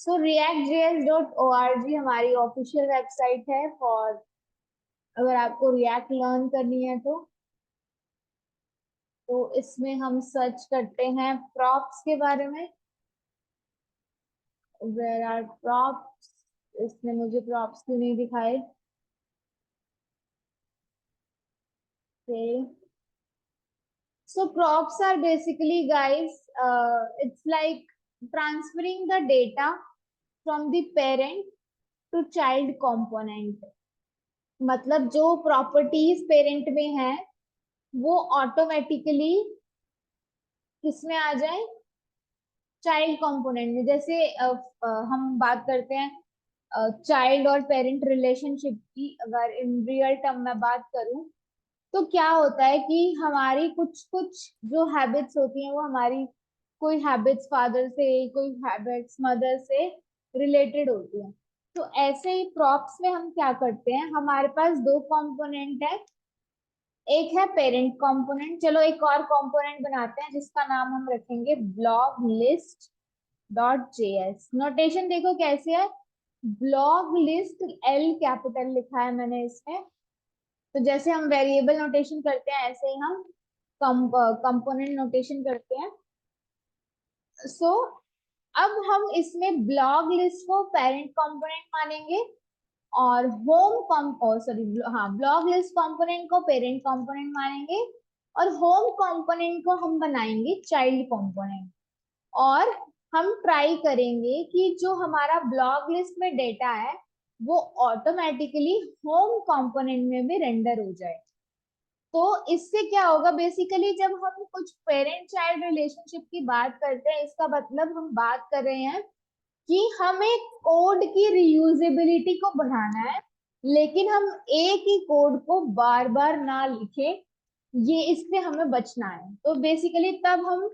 सो reactjs.org हमारी official website है for अगर आपको रिएक्ट लर्न करनी है तो इसमें हम सर्च करते हैं प्रॉप्स के बारे में। Where are props. इसने मुझे प्रॉप्स क्यों नहीं दिखाए? So props are basically, guys, it's like transferring the data from the parent to child component। मतलब जो प्रॉपर्टीज पेरेंट में है वो ऑटोमेटिकली किसमें आ जाए? चाइल्ड कंपोनेंट में। जैसे हम बात करते हैं चाइल्ड और पेरेंट रिलेशनशिप की, अगर इन रियल टर्म में बात करूं तो क्या होता है कि हमारी कुछ कुछ जो हैबिट्स होती हैं वो हमारी कोई हैबिट्स फादर से, कोई हैबिट्स मदर से रिलेटेड होती हैं। तो ऐसे ही प्रॉप्स में हम क्या करते हैं, हमारे पास दो कंपोनेंट है। एक है पेरेंट कंपोनेंट, चलो एक और कंपोनेंट बनाते हैं जिसका नाम हम रखेंगे blog list dot JS. Notation देखो कैसे है, ब्लॉग लिस्ट एल कैपिटल लिखा है मैंने इसमें। तो जैसे हम वेरिएबल नोटेशन करते हैं ऐसे ही हम कंपोनेंट नोटेशन करते हैं। सो अब हम इसमें ब्लॉग लिस्ट को पेरेंट कंपोनेंट मानेंगे और ब्लॉग लिस्ट कंपोनेंट को पेरेंट कंपोनेंट मानेंगे और होम कंपोनेंट को हम बनाएंगे चाइल्ड कंपोनेंट। और हम ट्राई करेंगे कि जो हमारा ब्लॉग लिस्ट में डेटा है वो ऑटोमेटिकली होम कंपोनेंट में भी रेंडर हो जाए। तो इससे क्या होगा, बेसिकली जब हम कुछ पेरेंट चाइल्ड रिलेशनशिप की बात करते हैं इसका मतलब हम बात कर रहे हैं कि हमें कोड की रियूजेबिलिटी को बढ़ाना है, लेकिन हम एक ही कोड को बार बार ना लिखें, ये इससे हमें बचना है। तो बेसिकली तब हम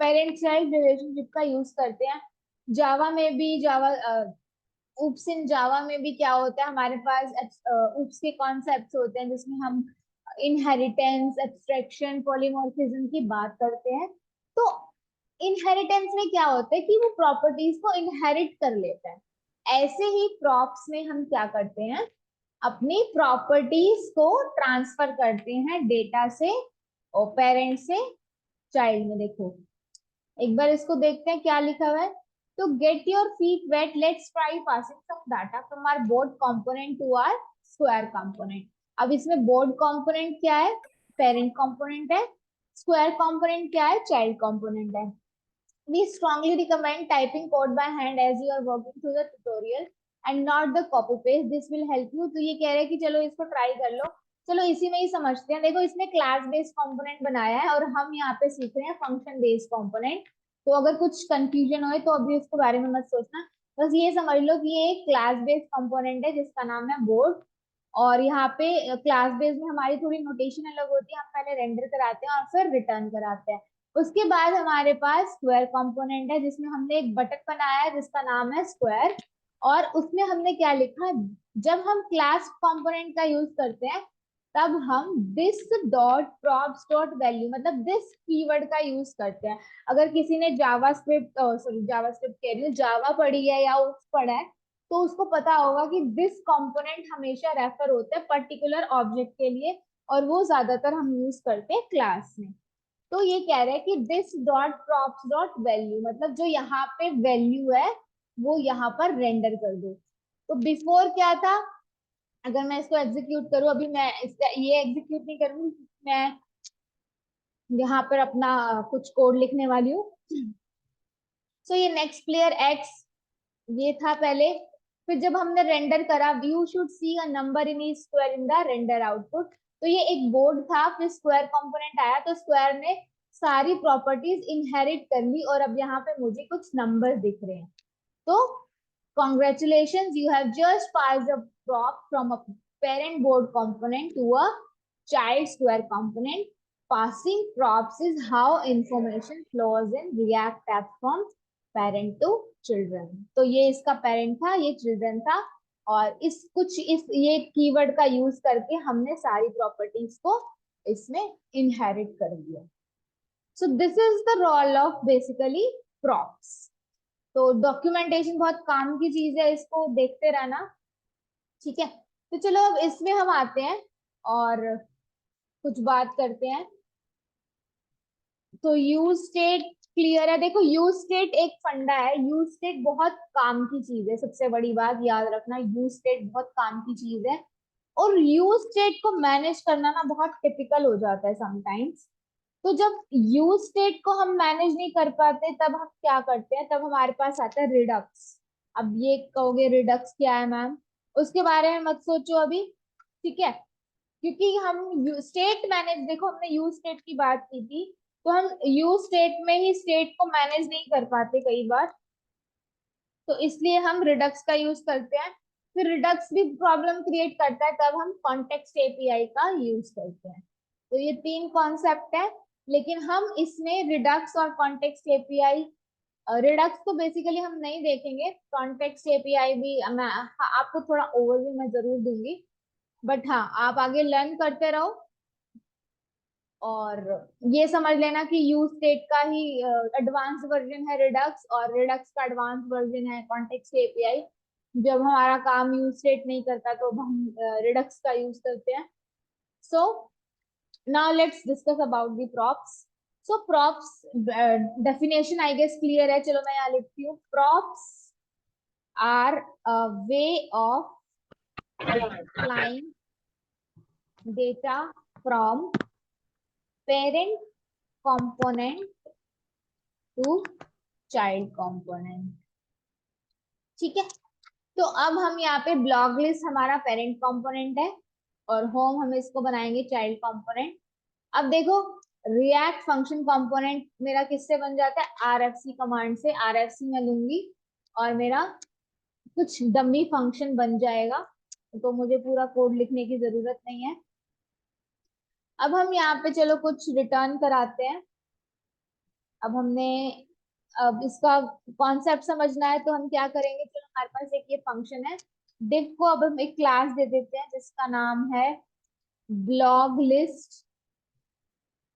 पेरेंट चाइल्ड रिलेशनशिप का यूज करते हैं। जावा में भी उप्स इन जावा में भी क्या होता है, हमारे पास उप्स के कॉन्सेप्ट्स होते हैं जिसमें हम इनहेरिटेंस, एब्स्ट्रैक्शन, पॉलीमॉर्फिज्म की बात करते हैं। तो इनहेरिटेंस में क्या होता है कि वो प्रॉपर्टीज को इनहेरिट कर लेता है। ऐसे ही प्रॉप्स में हम क्या करते हैं, अपनी प्रॉपर्टीज को ट्रांसफर करते हैं डेटा से और पेरेंट से चाइल्ड में। देखो एक बार इसको देखते हैं क्या लिखा हुआ है। तो get your feet wet, let's try passing some data from our board component to our square component. अब इसमें बोर्ड कंपोनेंट क्या है? पेरेंट कंपोनेंट है। स्क्वायर कंपोनेंट क्या है? चाइल्ड कंपोनेंट है। We strongly recommend typing code by hand as you are working through the tutorial and not the copy paste. This will help you। तो ये कह रहे हैं कि चलो इसको ट्राई कर लो। चलो इसी में ही समझते हैं। देखो इसने क्लास बेस्ड कंपोनेंट बनाया है और हम यहाँ पे सीख रहे हैं फंक्शन बेस्ड कंपोनेंट। तो अगर कुछ कंफ्यूजन हो तो अभी उसके बारे में मत सोचना, बस ये समझ लो कि ये एक क्लास बेस्ड कंपोनेंट है जिसका नाम है बोर्ड। और यहाँ पे क्लास बेस में हमारी थोड़ी नोटेशन अलग होती है, हम पहले रेंडर कराते हैं और फिर रिटर्न कराते हैं। उसके बाद हमारे पास स्क्वायर कंपोनेंट है जिसमें हमने एक बटन बनाया है जिसका नाम है स्क्वायर। और उसमें हमने क्या लिखा, जब हम क्लास कंपोनेंट का यूज करते हैं तब हम this dot props dot value मतलब दिस कीवर्ड का यूज करते हैं। अगर किसी ने जावा स्क्रिप्ट कह रही हूँ, जावा पढ़ी है या उस पढ़ा है तो उसको पता होगा कि दिस कंपोनेंट हमेशा रेफर होता है पर्टिकुलर ऑब्जेक्ट के लिए और वो ज्यादातर हम यूज करते हैं क्लास में। तो ये कह रहे हैं कि this dot props dot value मतलब जो यहाँ पे वैल्यू है वो यहाँ पर रेंडर कर दो। तो बिफोर क्या था, अगर मैं इसको एग्जीक्यूट करूँ, अभी मैं इसका ये एग्जीक्यूट नहीं करूंगी, मैं यहाँ पर अपना कुछ कोड लिखने वाली हूँ। सो ये नेक्स्ट प्लेयर एक्स ये था पहले। फिर जब हमने रेंडर करा, you should see a number in E square in the render output. तो ये एक बोर्ड था, फिर स्क्वायर कंपोनेंट आया तो स्क्वायर ने सारी प्रॉपर्टीज इनहेरिट कर ली और अब यहाँ पे मुझे कुछ नंबर दिख रहे हैं। तो congratulations, you have just passed a prop from a parent board component to a child square component. Passing props is how information flows in React app from parent to children। तो ये इसका parent था, ये children था और इस ये keyword का यूज करके हमने सारी प्रॉपर्टीज को इसमें इनहेरिट कर दिया। So this is the role of basically props। तो डॉक्यूमेंटेशन बहुत काम की चीज है, इसको देखते रहना। ठीक है, तो चलो अब इसमें हम आते हैं और कुछ बात करते हैं। तो यूज स्टेट क्लियर है। देखो यूज स्टेट एक फंडा है, यूज स्टेट बहुत काम की चीज है, सबसे बड़ी बात याद रखना, यूज स्टेट बहुत काम की चीज है। और यूज स्टेट को मैनेज करना ना बहुत टिपिकल हो जाता है समटाइम्स। तो जब यूज स्टेट को हम मैनेज नहीं कर पाते तब हम क्या करते हैं, तब हमारे पास आता है रिडक्स। अब ये कहोगे रिडक्स क्या है मैम, उसके बारे में मत सोचो अभी। ठीक है, क्योंकि हम स्टेट मैनेज, देखो हमने यूज स्टेट की बात की थी, तो हम यूज स्टेट में ही स्टेट को मैनेज नहीं कर पाते कई बार, तो इसलिए हम रिडक्स का यूज करते हैं। फिर रिडक्स भी प्रॉब्लम क्रिएट करता है, तब हम कॉन्टेक्स्ट एपीआई का यूज करते हैं। तो ये तीन कॉन्सेप्ट है, लेकिन हम इसमें रिडक्स और कॉन्टेक्स्ट एपीआई, रिडक्स तो बेसिकली हम नहीं देखेंगे, कॉन्टेक्स्ट एपीआई भी मैं आपको थोड़ा ओवरव्यू में जरूर दूंगी। बट हाँ, आप आगे लर्न करते रहो और ये समझ लेना कि यूज स्टेट का ही एडवांस वर्जन है रिडक्स, और रिडक्स का एडवांस वर्जन है कॉन्टेक्स्ट एपीआई। जब हमारा काम यूज स्टेट नहीं करता तो हम रिडक्स का यूज करते हैं। So now let's discuss about the props. So props definition I guess clear है, चलो मैं यहाँ लिखती हूँ। Props are a way of applying data from parent component to child component। ठीक है, तो अब हम यहाँ पे ब्लॉक लिस्ट हमारा पेरेंट कंपोनेंट है और होम हम इसको बनाएंगे चाइल्ड कंपोनेंट। अब देखो, रिएक्ट फंक्शन कंपोनेंट मेरा किससे बन जाता है, आरएफसी कमांड से। आरएफसी में लूंगी और मेरा कुछ डमी फंक्शन बन जाएगा, तो मुझे पूरा कोड लिखने की जरूरत नहीं है। अब हम यहाँ पे चलो कुछ रिटर्न कराते हैं। अब हमने, अब इसका कॉन्सेप्ट समझना है तो हम क्या करेंगे, चलो हमारे पास एक ये फंक्शन है div को, अब हम एक क्लास दे देते हैं जिसका नाम है ब्लॉग लिस्ट।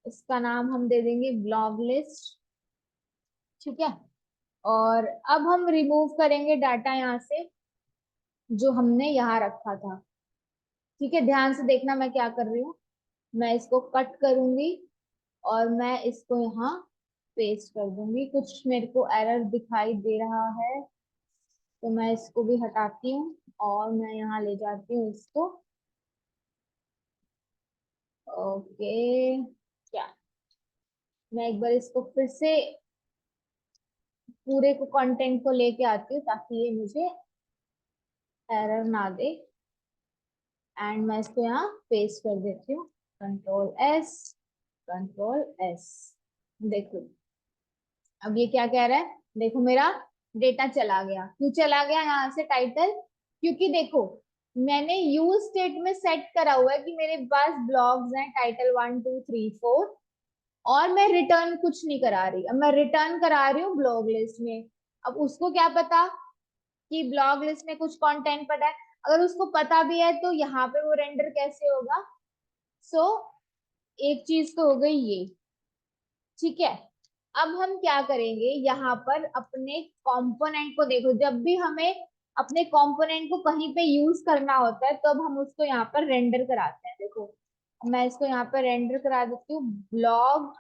इसका नाम हम दे देंगे ब्लॉग लिस्ट। ठीक है, और अब हम रिमूव करेंगे डाटा यहाँ से जो हमने यहाँ रखा था। ठीक है, ध्यान से देखना मैं क्या कर रही हूँ। मैं इसको कट करूंगी और मैं इसको यहाँ पेस्ट कर दूंगी। कुछ मेरे को एरर दिखाई दे रहा है तो मैं इसको भी हटाती हूँ और मैं यहाँ ले जाती हूँ इसको। ओके, क्या, मैं एक बार इसको फिर से पूरे को कंटेंट को लेके आती हूँ ताकि ये मुझे एरर ना दे। एंड मैं इसको यहाँ पेस्ट कर देती हूँ, कंट्रोल एस, कंट्रोल एस। देखो अब ये क्या कह रहा है, देखो मेरा डेटा चला गया। क्यों चला गया यहाँ से टाइटल, क्योंकि देखो मैंने यूज स्टेट में सेट करा हुआ है कि मेरे पास ब्लॉग्स हैं टाइटल 1 2 3 4, और मैं रिटर्न कुछ नहीं करा रही। अब मैं रिटर्न करा रही हूँ ब्लॉग लिस्ट में। अब उसको क्या पता कि ब्लॉग लिस्ट में कुछ कंटेंट पड़ा है, अगर उसको पता भी है तो यहाँ पे वो रेंडर कैसे होगा। सो एक चीज तो हो गई ये। ठीक है, अब हम क्या करेंगे, यहाँ पर अपने कंपोनेंट को देखो, जब भी हमें अपने कंपोनेंट को कहीं पे यूज करना होता है तब हम उसको यहाँ पर रेंडर कराते हैं। देखो मैं इसको यहाँ पर रेंडर करा देती हूँ, ब्लॉग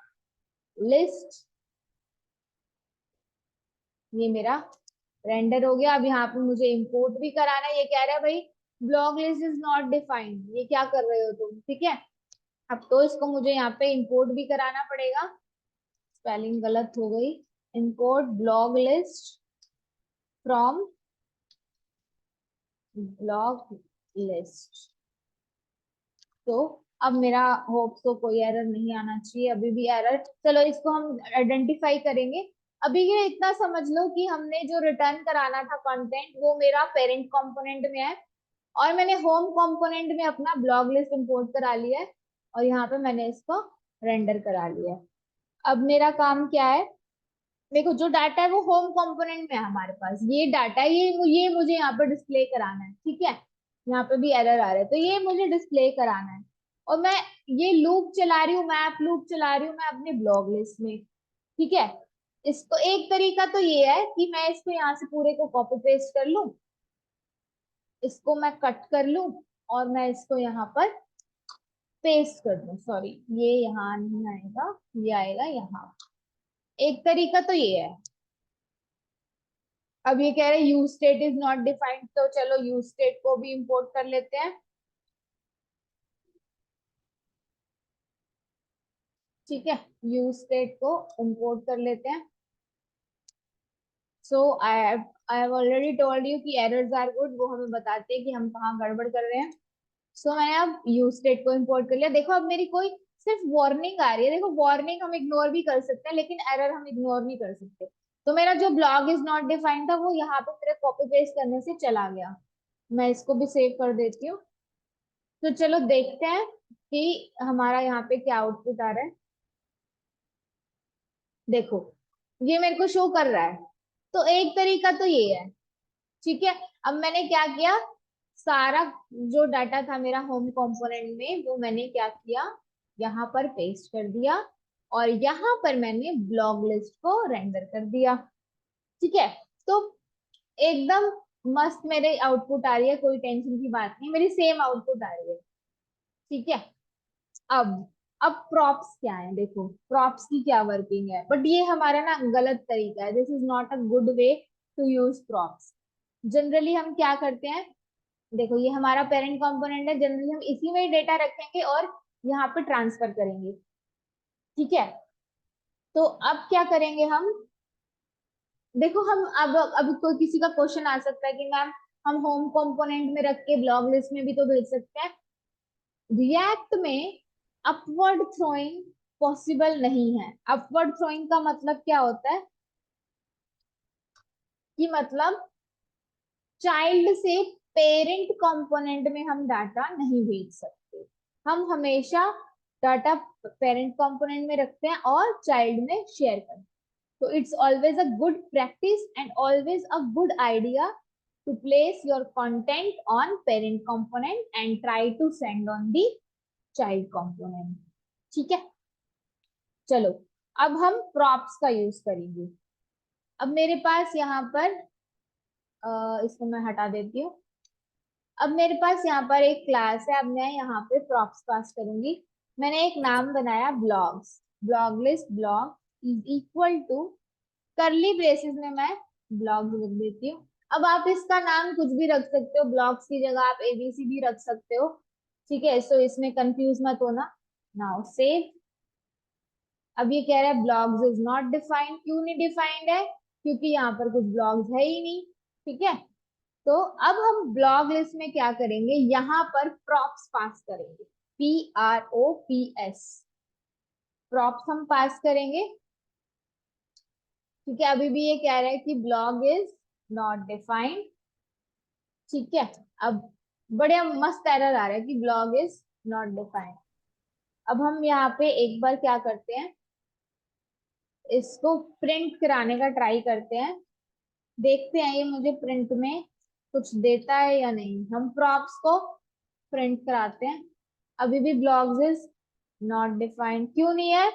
लिस्ट। ये मेरा रेंडर हो गया। अब यहाँ पे मुझे इंपोर्ट भी कराना है। ये कह रहा है भाई blog list is not defined, ये क्या कर रहे हो तुम। ठीक है, अब तो इसको मुझे यहाँ पे इंपोर्ट भी कराना पड़ेगा। स्पेलिंग गलत हो गई, import blog list from blog list. तो अब मेरा होप तो कोई एरर नहीं आना चाहिए, अभी भी एरर, चलो इसको हम आइडेंटिफाई करेंगे। अभी ये इतना समझ लो कि हमने जो रिटर्न कराना था कंटेंट वो मेरा पेरेंट कंपोनेंट में है, और मैंने होम कंपोनेंट में अपना ब्लॉग लिस्ट इंपोर्ट करा लिया है, और यहाँ पे मैंने इसको रेंडर करा लिया है। अब मेरा काम क्या है, देखो जो डाटा है वो होम कंपोनेंट में है हमारे पास, ये डाटा है, ये मुझे यहाँ पर डिस्प्ले कराना है। ठीक है, यहाँ पे भी एरर आ रहा है तो ये मुझे डिस्प्ले कराना है, और मैं ये लूप चला रही हूँ, मैप लूप चला रही हूँ मैं अपने ब्लॉग लिस्ट में। ठीक है, इसको एक तरीका तो ये है कि मैं इसको यहाँ से पूरे को कॉपी पेस्ट कर लूं, इसको मैं कट कर लूं और मैं इसको यहाँ पर पेस्ट कर दूं। सॉरी, ये यहाँ नहीं आएगा, ये आएगा यहाँ। एक तरीका तो ये है। अब ये कह रहे हैं use state is not defined, तो चलो यूज स्टेट को भी इंपोर्ट कर लेते हैं। ठीक है, यूज स्टेट को इंपोर्ट कर लेते हैं। So I have already told you कि एरर्स आर गुड, वो हमें बताते हैं कि हम कहाँ गड़बड़ कर रहे हैं। सो मैंने अब यूज स्टेट को इंपोर्ट कर लिया। देखो अब मेरी कोई सिर्फ वार्निंग आ रही है। देखो वार्निंग हम इग्नोर भी कर सकते हैं, लेकिन एरर हम इग्नोर नहीं कर सकते। तो मेरा जो ब्लॉग इज नॉट डिफाइंड था वो यहाँ पे मेरे कॉपी पेस्ट करने से चला गया। मैं इसको भी सेव कर देती हूँ। तो चलो देखते हैं कि हमारा यहाँ पे क्या आउटपुट आ रहा है। देखो ये मेरे को शो कर रहा है। तो एक तरीका तो ये है। ठीक है, अब मैंने क्या किया, सारा जो डाटा था मेरा होम कंपोनेंट में वो मैंने क्या किया, यहाँ पर पेस्ट कर दिया और यहाँ पर मैंने ब्लॉग लिस्ट को रेंडर कर दिया। ठीक है, तो एकदम मस्त मेरे आउटपुट आ रही है, कोई टेंशन की बात नहीं, मेरी सेम आउटपुट आ रही है। ठीक है, अब अब प्रॉप्स क्या है, देखो प्रॉप्स की क्या वर्किंग है। बट ये हमारा ना गलत तरीका है, this is not a good way to use props. Generally हम क्या करते हैं, देखो ये हमारा पेरेंट कंपोनेंट है, जनरली हम इसी में डेटा रखेंगे और यहाँ पे ट्रांसफर करेंगे। ठीक है, तो अब क्या करेंगे हम, देखो हम अब कोई किसी का क्वेश्चन आ सकता है कि मैम हम होम कंपोनेंट में रख के ब्लॉग लिस्ट में भी तो भेज सकते हैं। रिएक्ट में अपवर्ड थ्रोइंग पॉसिबल नहीं है। अपवर्ड थ्रोइंग का मतलब क्या होता है कि मतलब चाइल्ड से पेरेंट कंपोनेंट में हम डाटा नहीं भेज सकते। हम हमेशा डाटा पेरेंट कंपोनेंट में रखते हैं और चाइल्ड में शेयर करते हैं। So it's always a good practice and always a good idea to place your content on parent component and try to send on the child component. ठीक है, चलो अब हम props का यूज करेंगे। अब मेरे पास यहाँ पर इसको मैं हटा देती हूँ। अब मेरे पास यहाँ पर एक क्लास है, अब मैं यहाँ पे props पास करूंगी। मैंने एक नाम बनाया blogs, blog list blog is equal to curly braces में मैं ब्लॉग लिख देती हूँ। अब आप इसका नाम कुछ भी रख सकते हो, ब्लॉग्स की जगह आप एबीसी भी रख सकते हो। ठीक है, सो इसमें कंफ्यूज मत होना। Now save. अब ये कह रहा है ब्लॉग्स इज नॉट डिफाइंड, क्यों नहीं डिफाइंड है, क्योंकि यहाँ पर कुछ ब्लॉग्स है ही नहीं। ठीक है, तो अब हम ब्लॉग लिस्ट में क्या करेंगे, यहाँ पर प्रॉप्स पास करेंगे, PROPS प्रॉप्स हम पास करेंगे। ठीक है, अभी भी ये कह रहा है कि ब्लॉग इज नॉट डिफाइंड। ठीक है, अब बड़े मस्त एरर आ रहा है कि ब्लॉग इज नॉट डिफाइंड। अब हम यहाँ पे एक बार क्या करते हैं, इसको प्रिंट कराने का ट्राई करते हैं, देखते हैं ये मुझे प्रिंट में कुछ देता है या नहीं। हम प्रॉप्स को प्रिंट कराते हैं। अभी भी ब्लॉग्स इज नॉट डिफाइंड, क्यों नहीं है,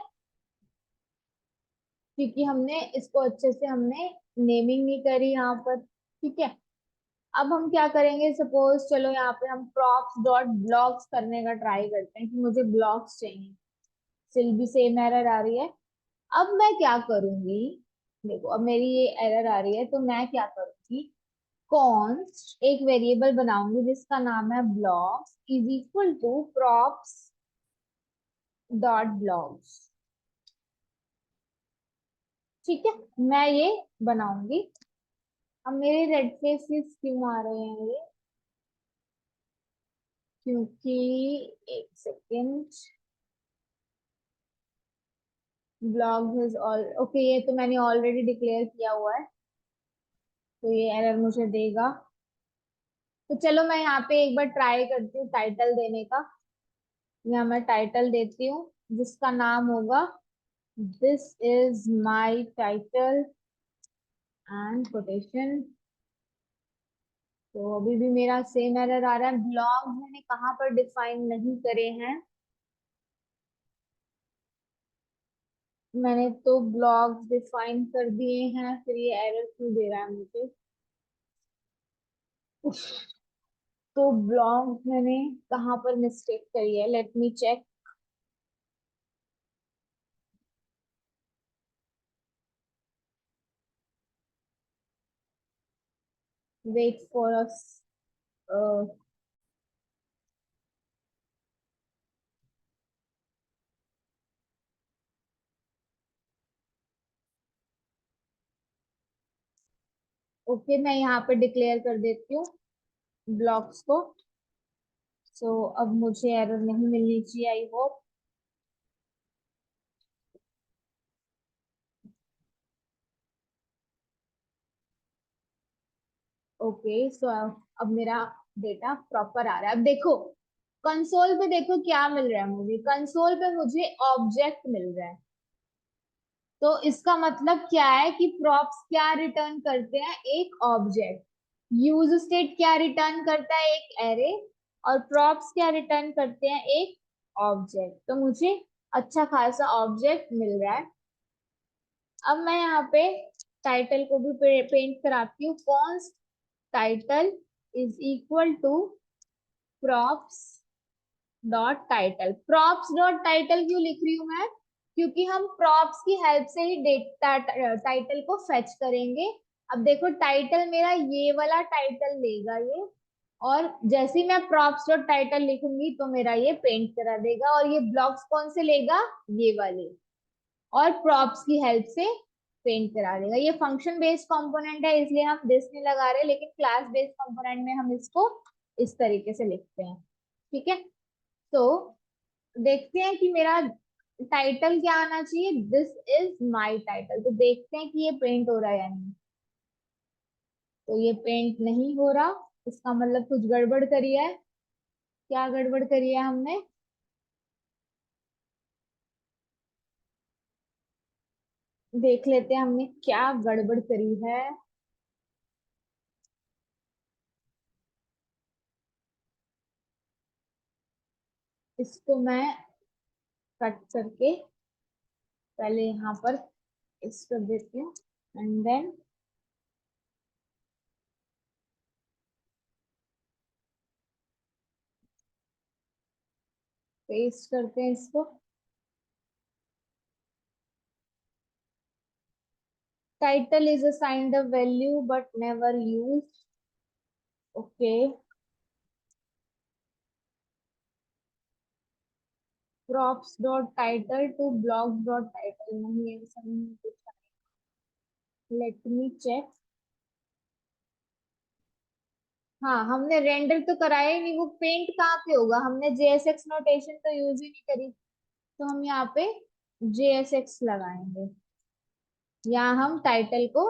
क्योंकि हमने इसको अच्छे से हमने नेमिंग नहीं करी यहाँ पर। ठीक है, अब हम क्या करेंगे, सपोज चलो यहाँ पे हम props डॉट ब्लॉग्स करने का ट्राई करते हैं कि मुझे ब्लॉग्स चाहिए, स्टिल भी सेम एरर आ रही है। अब मैं क्या करूंगी, देखो अब मेरी ये एरर आ रही है, तो मैं क्या करूंगी, कॉन्स्ट एक वेरिएबल बनाऊंगी जिसका नाम है blogs is equal to props dot blogs. ठीक है, मैं ये बनाऊंगी। अब मेरे रेड फेसेस क्यों आ रहे हैं ये, क्योंकि एक second, blog is all okay, ये तो मैंने ऑलरेडी डिक्लेयर किया हुआ है, तो ये एरर मुझे देगा। तो चलो मैं यहाँ पे एक बार ट्राई करती हूँ टाइटल देने का। यहाँ मैं टाइटल देती हूँ जिसका नाम होगा this is my title and quotation. तो अभी भी मेरा सेम एरर आ रहा है, ब्लॉग मैंने कहाँ पर डिफाइन नहीं करे हैं। मैंने तो ब्लॉग्स डिफाइन कर दिए हैं, फिर ये एरर क्यों दे रहा है मुझे? उफ, तो ब्लॉग्स मैंने कहाँ पर मिस्टेक करी है, let me check. Wait for us. Okay, मैं यहाँ पे डिक्लेयर कर देती हूँ ब्लॉक्स को। सो अब मुझे एरर नहीं मिलनी चाहिए, आई होप। ओके, सो अब मेरा डेटा प्रॉपर आ रहा है। अब देखो कंसोल पे, देखो क्या मिल रहा है मुझे। कंसोल पे मुझे ऑब्जेक्ट मिल रहा है। तो इसका मतलब क्या है कि प्रॉप्स क्या रिटर्न करते हैं? एक ऑब्जेक्ट। यूज स्टेट क्या रिटर्न करता है? एक एरे। और प्रॉप्स क्या रिटर्न करते हैं? एक ऑब्जेक्ट। तो मुझे अच्छा खासा ऑब्जेक्ट मिल रहा है। अब मैं यहाँ पे टाइटल को भी पेंट कराती हूँ। Const title is equal to props dot title. Props dot title क्यों लिख रही हूँ मैं? क्योंकि हम प्रॉप्स की हेल्प से ही डेटा टाइटल को फेच करेंगे। अब देखो टाइटल मेरा ये वाला टाइटल लेगा ये, और जैसे ही मैं प्रॉप्स डॉट टाइटल लिखूंगी तो मेरा ये पेंट करा देगा। और ये ब्लॉक्स कौन से लेगा? ये वाले। और प्रॉप्स की हेल्प से पेंट करा देगा। ये फंक्शन बेस्ड कंपोनेंट है इसलिए हम दिस नहीं लगा रहे, लेकिन क्लास बेस्ड कंपोनेंट में हम इसको इस तरीके से लिखते हैं। ठीक है, तो देखते हैं कि मेरा टाइटल क्या आना चाहिए। This is my title. तो देखते हैं कि ये पेंट हो रहा है या नहीं। तो ये पेंट नहीं हो रहा, इसका मतलब कुछ गड़बड़ करी है। क्या गड़बड़ करी है हमने? देख लेते हैं हमने क्या गड़बड़ करी है। इसको मैं कट करके पहले यहाँ पर इस कर देती हूँ, एंड देन पेस्ट करते हैं इसको। Title is assigned a value but never used. Okay, props dot title to blogs dot title, नहीं ऐसा नहीं कुछ। Let me check. हाँ, हमने रेंडर तो कराया ही नहीं, वो पेंट कहाँ पे होगा? हमने जेएसएक्स नोटेशन तो यूज ही नहीं करी। तो हम यहाँ पे जेएसएक्स लगाएंगे, यहाँ हम टाइटल को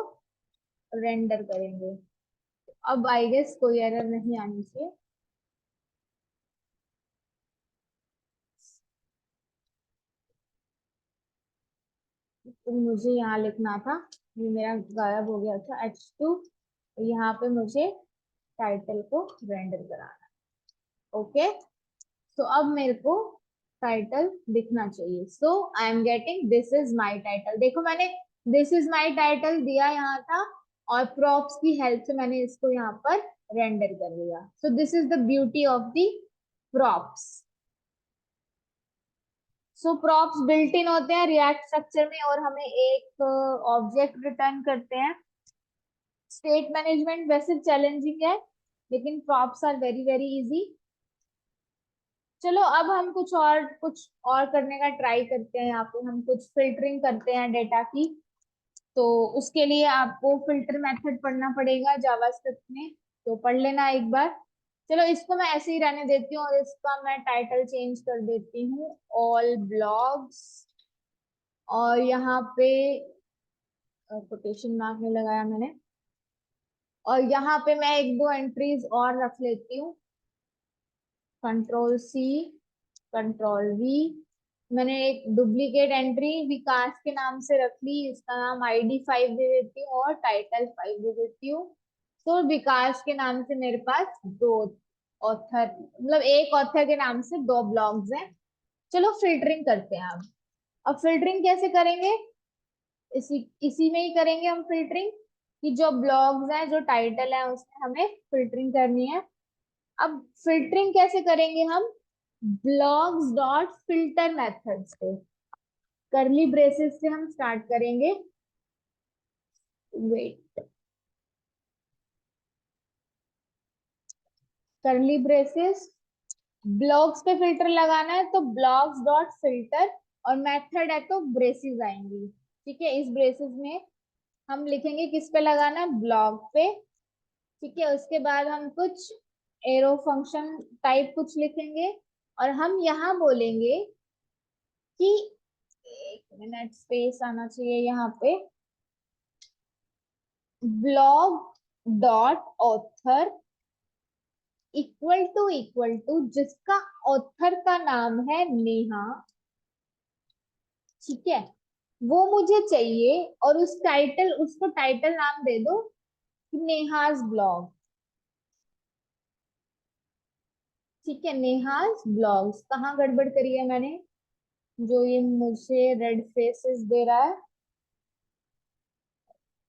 रेंडर करेंगे। अब आई गेस कोई एरर नहीं आनी चाहिए। तो मुझे यहाँ लिखना था, ये मेरा गायब हो गया था, H2। यहाँ पे मुझे टाइटल को रेंडर कराना। ओके, तो अब मेरे को टाइटल दिखना चाहिए। So I am getting this is my title. देखो मैंने दिस इज माई टाइटल दिया यहाँ था, और प्रॉप्स की हेल्प से मैंने इसको यहाँ पर रेंडर कर दिया। So this is the beauty of the props. So props built in होते हैं रिएक्ट स्ट्रक्चर में, और हमें एक ऑब्जेक्ट रिटर्न करते हैं। स्टेट मैनेजमेंट वैसे चैलेंजिंग है, लेकिन props are very very easy. चलो अब हम कुछ और करने का ट्राई करते हैं। यहाँ पे हम कुछ फिल्टरिंग करते हैं डेटा की। तो उसके लिए आपको फिल्टर मेथड पढ़ना पड़ेगा जावास्क्रिप्ट में, तो पढ़ लेना एक बार। चलो इसको मैं ऐसे ही रहने देती हूँ, और इसका मैं टाइटल चेंज कर देती हूँ ऑल ब्लॉग्स। और यहाँ पे कोटेशन मार्क नहीं लगाया मैंने। और यहाँ पे मैं एक दो एंट्रीज और रख लेती हूँ। Control C, control V। मैंने एक डुप्लीकेट एंट्री विकास के नाम से रख ली, इसका नाम ID 5 दे देती हूँ और टाइटल 5 दे देती हूँ। तो विकास के नाम से मेरे पास दो ऑथर, मतलब एक ऑथर के नाम से दो ब्लॉग्स हैं। चलो फिल्टरिंग करते हैं अब। अब फिल्टरिंग कैसे करेंगे, इसी इसी में ही करेंगे हम फिल्टरिंग, कि जो ब्लॉग्स हैं, जो टाइटल है, उसमें हमें फिल्टरिंग करनी है। अब फिल्टरिंग कैसे करेंगे हम, ब्लॉग्स डॉट फिल्टर मेथड से, करली ब्रेसेस से हम स्टार्ट करेंगे। वेट, करली ब्रेसेस, ब्लॉग्स पे फिल्टर लगाना है तो ब्लॉग्स डॉट फिल्टर, और मेथड है तो ब्रेसेस आएंगी। ठीक है, इस ब्रेसेस में हम लिखेंगे किस पे लगाना है, ब्लॉग पे। ठीक है, उसके बाद हम कुछ एरो फंक्शन टाइप कुछ लिखेंगे, और हम यहाँ बोलेंगे कि, एक मिनट स्पेस आना चाहिए यहाँ पे, blog dot author equal to जिसका ऑथर का नाम है नेहा। ठीक है, वो मुझे चाहिए, और उस टाइटल, उसको टाइटल नाम दे दो नेहाज ब्लॉग। ठीक है, नेहाज ब्लॉग्स। कहाँ गड़बड़ करी है मैंने, जो ये मुझे रेड फेसेस दे रहा है।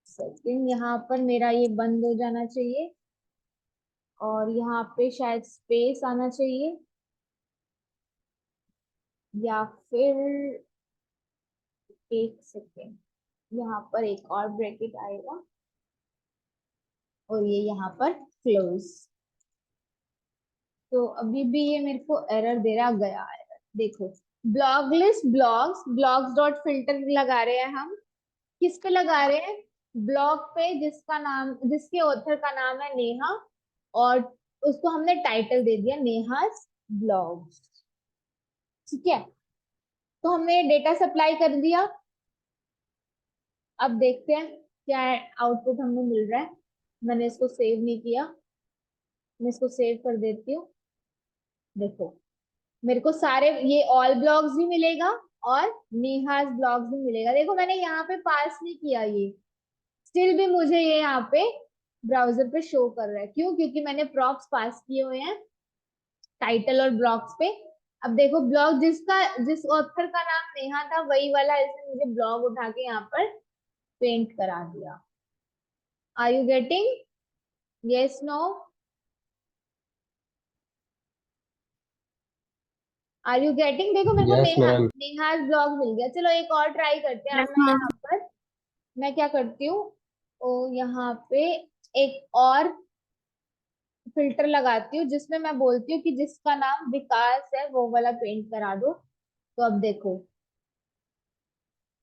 सेकंड, यहाँ पर मेरा ये बंद हो जाना चाहिए, और यहाँ पे शायद स्पेस आना चाहिए, या फिर एक सेकेंड, यहाँ पर एक और ब्रैकेट आएगा, और ये यहाँ पर क्लोज। तो अभी भी ये मेरे को एरर दे रहा, गया एरर, देखो। Blog list blogs, blogs dot filter लगा रहे हैं हम, किस पे लगा रहे हैं, ब्लॉग पे जिसका नाम, जिसके ऑथर का नाम है नेहा, और उसको हमने टाइटल दे दिया नेहास ब्लॉग्स। ठीक है, तो हमने डेटा सप्लाई कर दिया। अब देखते हैं क्या आउटपुट हमें मिल रहा है। मैंने इसको सेव नहीं किया, मैं इसको सेव कर देती हूँ। देखो, मेरे को सारे ये ऑल ब्लॉग्स भी मिलेगा, और नेहाज ब्लॉग्स भी मिलेगा। देखो, मैंने यहाँ पे पास नहीं किया ये, स्टिल भी मुझे ये यहाँ पे ब्राउजर पे शो कर रहा है। क्यों, क्योंकि मैंने प्रॉप्स पास किए हुए हैं टाइटल और ब्लॉग्स पे। अब देखो, ब्लॉग जिसका, जिस ऑथर का नाम नेहा था, वही वाला इसने मुझे ब्लॉग उठा के यहाँ पर पेंट करा दिया। Are you getting, yes no, are you getting. देखो, मेरे को यस मैम। नेहाज ब्लॉग मिल गया। चलो एक और ट्राई करते हैं। अब यस मैं मैम। यहाँ पर, मैं क्या करती हूँ, ओ यहाँ पे एक और फिल्टर लगाती हूँ, जिसमें मैं बोलती हूँ कि जिसका नाम विकास है वो वाला पेंट करा दो। तो अब देखो,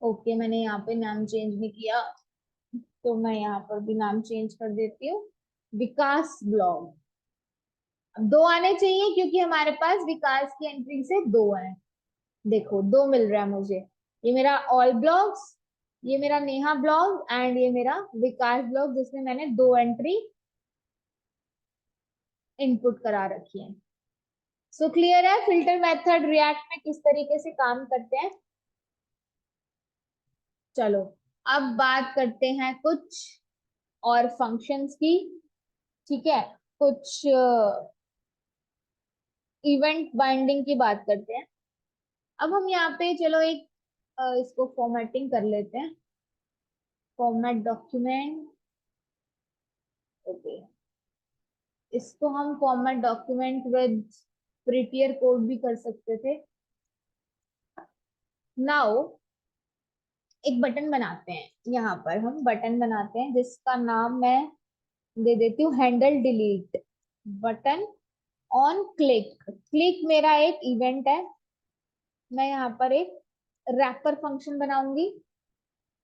ओके, मैंने यहाँ पे नाम चेंज नहीं किया, तो मैं यहाँ पर भी नाम चेंज कर देती हूँ, विकास ब्लॉग। अब दो आने चाहिए, क्योंकि हमारे पास विकास की एंट्री से दो है। देखो, दो मिल रहा है मुझे, ये मेरा ऑल ब्लॉग्स, ये मेरा नेहा ब्लॉग, एंड ये मेरा विकास ब्लॉग, जिसमें मैंने दो एंट्री इनपुट करा रखी है। सो क्लियर है फिल्टर मेथड रिएक्ट में किस तरीके से काम करते हैं। चलो, अब बात करते हैं कुछ और फंक्शंस की। ठीक है, कुछ इवेंट बाइंडिंग की बात करते हैं। अब हम यहाँ पे चलो एक इसको फॉर्मेटिंग कर लेते हैं, फॉर्मेट डॉक्यूमेंट। ओके, इसको हम format document with prettier code भी कर सकते थे। नाउ एक बटन बनाते हैं, यहाँ पर हम बटन बनाते हैं जिसका नाम मैं दे देती हूँ handle delete button on click. Click मेरा एक इवेंट है, मैं यहाँ पर एक रैपर फंक्शन बनाऊंगी।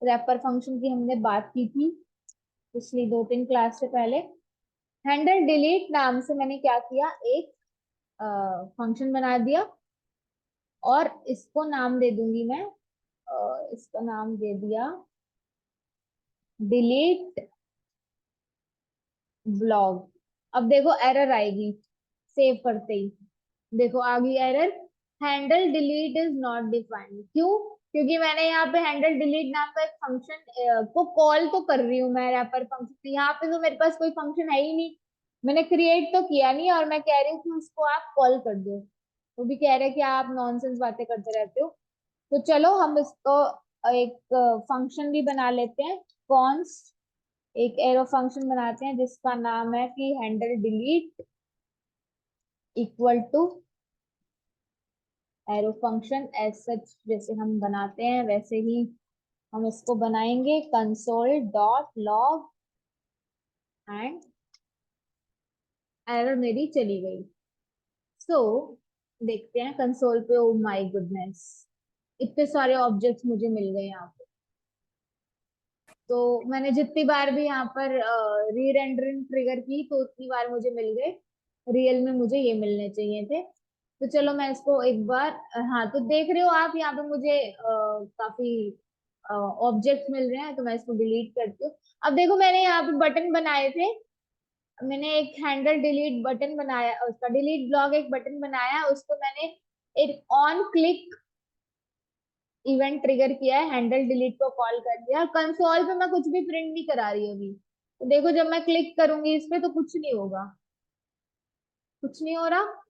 रैपर फंक्शन की हमने बात की थी पिछली दो तीन क्लास से पहले। हैंडल डिलीट नाम से मैंने क्या किया, एक फंक्शन बना दिया, और इसको नाम दे दूंगी मैं, इसका नाम दे दिया डिलीट ब्लॉग। अब देखो एरर आएगी सेव करते ही, देखो आ गई error, handle delete is not defined. क्यों, क्योंकि मैंने यहाँ पे हैंडल डिलीट नाम का एक फंक्शन को कॉल तो कर रही हूँ मैं रैपर फंक्शन, यहाँ पे तो मेरे पास कोई फंक्शन है ही नहीं, मैंने क्रिएट तो किया नहीं, और मैं कह रही हूँ कि उसको आप कॉल कर दो, वो भी कह रहे हैं कि आप नॉनसेंस बातें करते रहते हो। तो चलो हम इसको एक फंक्शन भी बना लेते हैं, कॉन्स्ट, एक एरो फंक्शन बनाते हैं जिसका नाम है कि handle delete equal to arrow function as such, जैसे हम बनाते हैं वैसे ही हम इसको बनाएंगे, console dot log and error मेरी चली गई। सो देखते हैं कंसोल पे। ओ माय गुडनेस, इतने सारे ऑब्जेक्ट्स मुझे मिल गए यहाँ पे। तो मैंने जितनी बार भी यहाँ पर री रेंडरिंग ट्रिगर की तो उतनी बार मुझे मिल गए, रियल में मुझे ये मिलने चाहिए थे। तो चलो मैं इसको एक बार हाँ, तो देख रहे हो आप यहाँ पे मुझे काफी ऑब्जेक्ट्स मिल रहे हैं, तो मैं इसको डिलीट करती हूँ। अब देखो मैंने यहाँ पे बटन बनाए थे, मैंने एक हैंडल डिलीट बटन बनाया, उसका डिलीट ब्लॉक एक बटन बनाया, उसको मैंने एक ऑन क्लिक इवेंट ट्रिगर किया है, हैंडल डिलीट को कॉल कर दिया। कंसोल पे मैं कुछ भी प्रिंट नहीं करा रही अभी, तो देखो जब मैं क्लिक करूंगी इस पे तो कुछ नहीं होगा, कुछ नहीं हो रहा।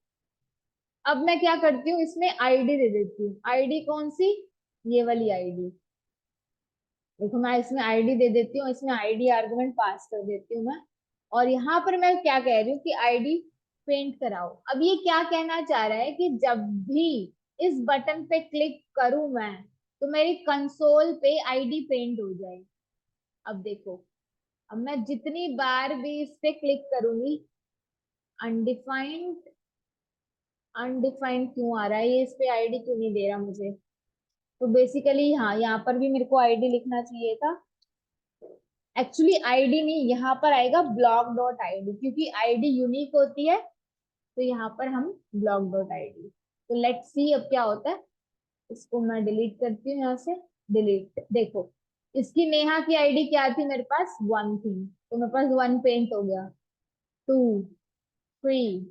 अब मैं क्या करती हूँ, इसमें आईडी दे देती हूँ। आईडी कौन सी, ये वाली आईडी। देखो मैं इसमें आईडी दे देती हूँ, इसमें आईडी आर्गुमेंट पास कर देती हूँ मैं। और यहाँ पर मैं क्या कह रही हूँ कि आईडी पेंट कराओ। अब ये क्या कहना चाह रहा है कि जब भी इस बटन पे क्लिक करूं मैं, तो मेरी कंसोल पे आईडी पेंट हो जाए। अब देखो, अब मैं जितनी बार भी इस पे क्लिक करूंगी, अनडिफाइंड, अनडिफाइंड क्यों आ रहा है ये, इस पे आईडी क्यों नहीं दे रहा मुझे। तो बेसिकली हाँ, यहाँ पर भी मेरे को आईडी लिखना चाहिए था। एक्चुअली आईडी नहीं, यहाँ पर आएगा ब्लॉक डॉट आईडी, क्योंकि आईडी यूनिक होती है। तो यहाँ पर हम ब्लॉक डॉट आईडी। तो लेट्स सी अब क्या होता है। इसको मैं डिलीट करती हूँ यहाँ से, डिलीट। देखो इसकी नेहा की आईडी क्या थी, मेरे पास 1 थी, तो मेरे पास 1 पेंट हो गया, 2, 3,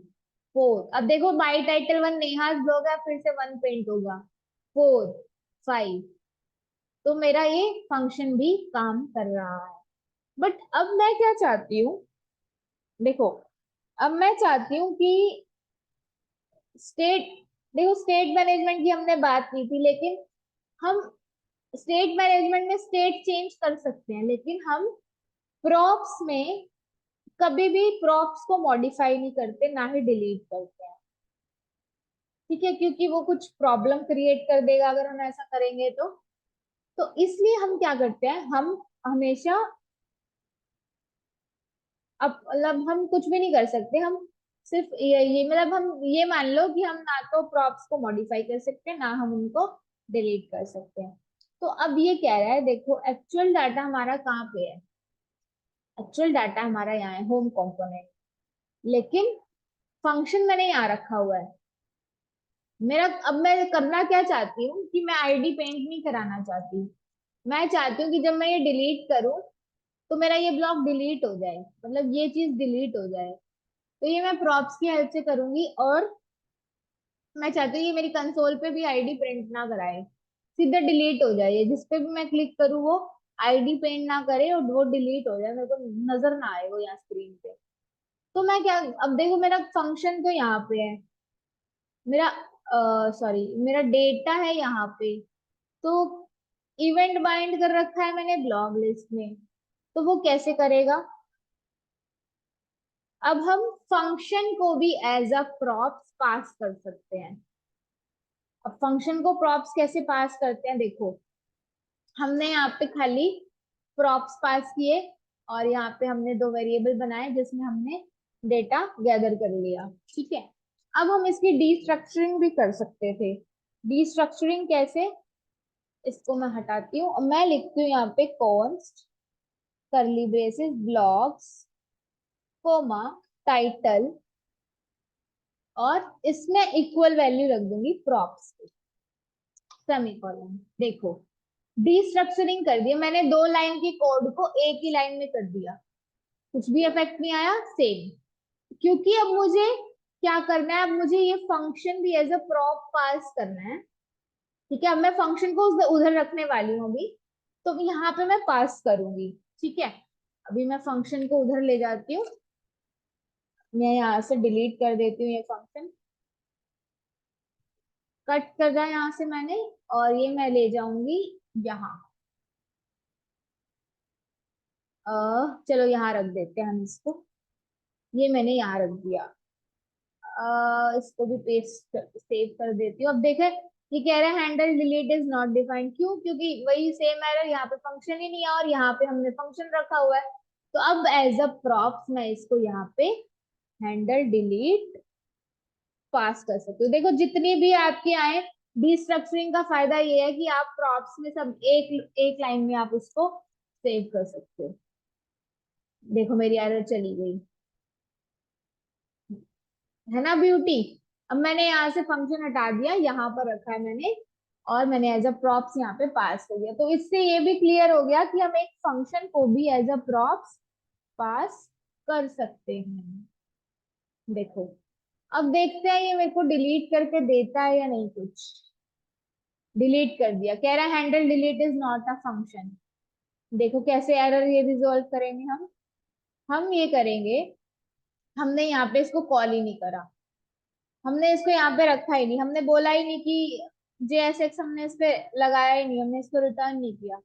4। अब देखो माई टाइटल 1 नेहा ब्लॉग है, फिर से 1 पेंट होगा, 4, 5। तो मेरा ये फंक्शन भी काम कर रहा है। बट अब मैं क्या चाहती हूँ, देखो अब मैं चाहती हूँ कि स्टेट, देखो स्टेट मैनेजमेंट की हमने बात की थी, लेकिन हम स्टेट मैनेजमेंट में स्टेट चेंज कर सकते हैं, लेकिन हम प्रॉप्स में कभी भी प्रॉप्स को मॉडिफाई नहीं करते, ना ही डिलीट करते हैं। ठीक है, क्योंकि वो कुछ प्रॉब्लम क्रिएट कर देगा अगर हम ऐसा करेंगे तो इसलिए हम क्या करते हैं, हम हमेशा, अब मतलब हम कुछ भी नहीं कर सकते, हम सिर्फ ये मतलब हम ये मान लो कि हम ना तो प्रॉप्स को मॉडिफाई कर सकते हैं, ना हम उनको डिलीट कर सकते हैं। तो अब ये कह रहा है, देखो एक्चुअल डाटा हमारा कहाँ पे है, एक्चुअल डाटा हमारा यहाँ है होम कंपोनेंट, लेकिन फंक्शन मैंने यहाँ रखा हुआ है मेरा। अब मैं करना क्या चाहती हूँ कि मैं आईडी पेंट नहीं कराना चाहती, मैं चाहती हूँ कि जब मैं ये डिलीट करूँ तो मेरा ये ब्लॉक डिलीट हो जाए, मतलब ये चीज डिलीट हो जाए। तो ये मैं प्रॉप्स की हेल्प से करूंगी, और मैं चाहती हूँ ये मेरी कंसोल पे भी आईडी प्रिंट ना कराए, सीधा डिलीट हो जाए, जिस पे भी मैं क्लिक करूँ वो आईडी पेंट ना करे और वो डिलीट हो जाए, मेरे को नजर ना आए वो यहाँ स्क्रीन पे। तो मैं क्या, अब देखो मेरा फंक्शन तो यहाँ पे है, मेरा सॉरी मेरा डेटा है यहाँ पे, तो इवेंट बाइंड कर रखा है मैंने ब्लॉग लिस्ट में, तो वो कैसे करेगा। अब हम फंक्शन को भी एज अ प्रॉप्स पास कर सकते हैं। अब फंक्शन को प्रॉप्स कैसे पास करते हैं, देखो हमने यहाँ पे खाली प्रॉप्स पास किए, और यहाँ पे हमने 2 वेरिएबल बनाए जिसमें हमने डेटा गैदर कर लिया। ठीक है, अब हम इसकी डीस्ट्रक्चरिंग भी कर सकते थे। डीस्ट्रक्चरिंग कैसे, इसको मैं हटाती हूँ और मैं लिखती हूँ यहाँ पे कॉन्स्ट करली ब्रेसेस ब्लॉक्स कोमा टाइटल, और इसमें इक्वल वैल्यू रख दूंगी प्रॉप्स की, सेमीकोलन। देखो डीस्ट्रक्चरिंग कर दिया मैंने, 2 लाइन की कोड को एक ही लाइन में कर दिया, कुछ भी इफेक्ट नहीं आया, सेम। क्योंकि अब मुझे क्या करना है, अब मुझे ये फंक्शन भी एज अ प्रॉप पास करना है। ठीक है, अब मैं फंक्शन को उधर रखने वाली हूँ अभी, तो यहाँ पे मैं पास करूंगी। ठीक है, अभी मैं फंक्शन को उधर ले जाती हूँ, मैं यहाँ से डिलीट कर देती हूँ ये फंक्शन। कट कर दिया यहाँ से मैंने, और ये मैं ले जाऊंगी यहाँ। चलो यहाँ रख देते हैं हम इसको। ये मैंने यहाँ रख दिया। इसको भी पेस्ट सेव कर देती हूँ। अब देखे, ये कह रहा है handle delete is not defined. क्यों? क्योंकि वही सेम एरर, यहाँ पे फंक्शन ही नहीं है और यहाँ पे हमने फंक्शन रखा हुआ है। तो अब एज अ प्रॉप्स मैं इसको यहाँ पे हैंडल डिलीट पास कर सकती हूँ। देखो जितनी भी आपकी आए, डिस्ट्रक्चरिंग का फायदा ये है कि आप प्रॉप्स में सब एक एक लाइन में आप उसको सेव कर सकते हो। देखो मेरी एरर चली गई, है ना ब्यूटी। अब मैंने यहाँ से फंक्शन हटा दिया, यहाँ पर रखा है मैंने, और मैंने एज अ प्रॉप्स यहाँ पे पास कर दिया। तो इससे ये भी क्लियर हो गया कि हम एक फंक्शन को भी एज अ प्रॉप्स पास कर सकते हैं। देखो अब देखते हैं ये मेरे को डिलीट करके देता है या नहीं कुछ। डिलीट कर दिया, कह रहा है handle delete is not a function. देखो कैसे एरर ये रिजोल्व करेंगे हम ये करेंगे, हमने यहाँ पे इसको कॉल ही नहीं करा, हमने इसको यहाँ पे रखा ही नहीं, हमने बोला ही नहीं कि JSX, हमने इस पे लगाया ही नहीं, हमने इसको रिटर्न नहीं किया।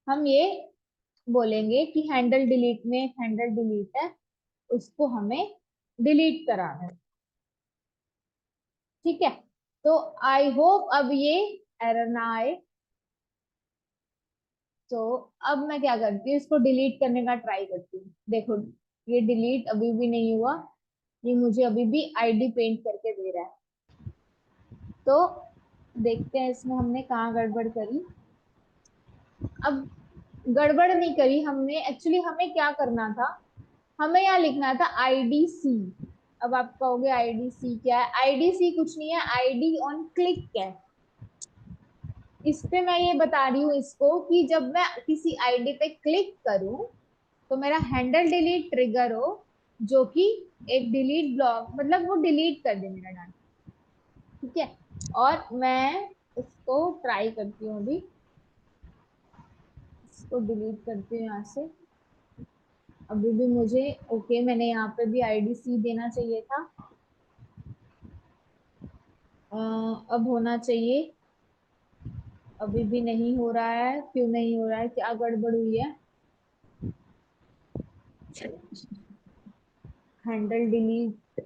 हम ये बोलेंगे कि हैंडल डिलीट में एक हैंडल डिलीट है, उसको हमें डिलीट कराना है। ठीक है, तो आई होप अब ये एरर ना आए। तो अब मैं क्या करती हूँ, इसको डिलीट करने का ट्राई करती हूँ। देखो ये डिलीट अभी भी नहीं हुआ, ये मुझे अभी भी आईडी पेंट करके दे रहा है। तो देखते हैं इसमें हमने कहाँ गड़बड़ करी। अब गड़बड़ नहीं करी हमने, एक्चुअली हमें क्या करना था, हमें यहाँ लिखना था IDC। अब आप कहोगे IDC क्या है? IDC कुछ नहीं है, ID ऑन क्लिक है। इस पे मैं ये बता रही हूँ इसको कि जब मैं किसी आईडी पे क्लिक करूं तो मेरा हैंडल डिलीट ट्रिगर हो, जो कि एक डिलीट ब्लॉक, मतलब वो डिलीट कर दे मेरा डाटा। ठीक है, और मैं इसको ट्राई करती हूँ अभी, इसको डिलीट करती हूँ यहाँ से। अभी भी मुझे ओके, मैंने यहाँ पे भी IDC देना चाहिए था। अब होना चाहिए, अभी भी नहीं हो रहा है। क्यों नहीं हो रहा है, क्या गड़बड़ हुई है? हैंडल डिलीट,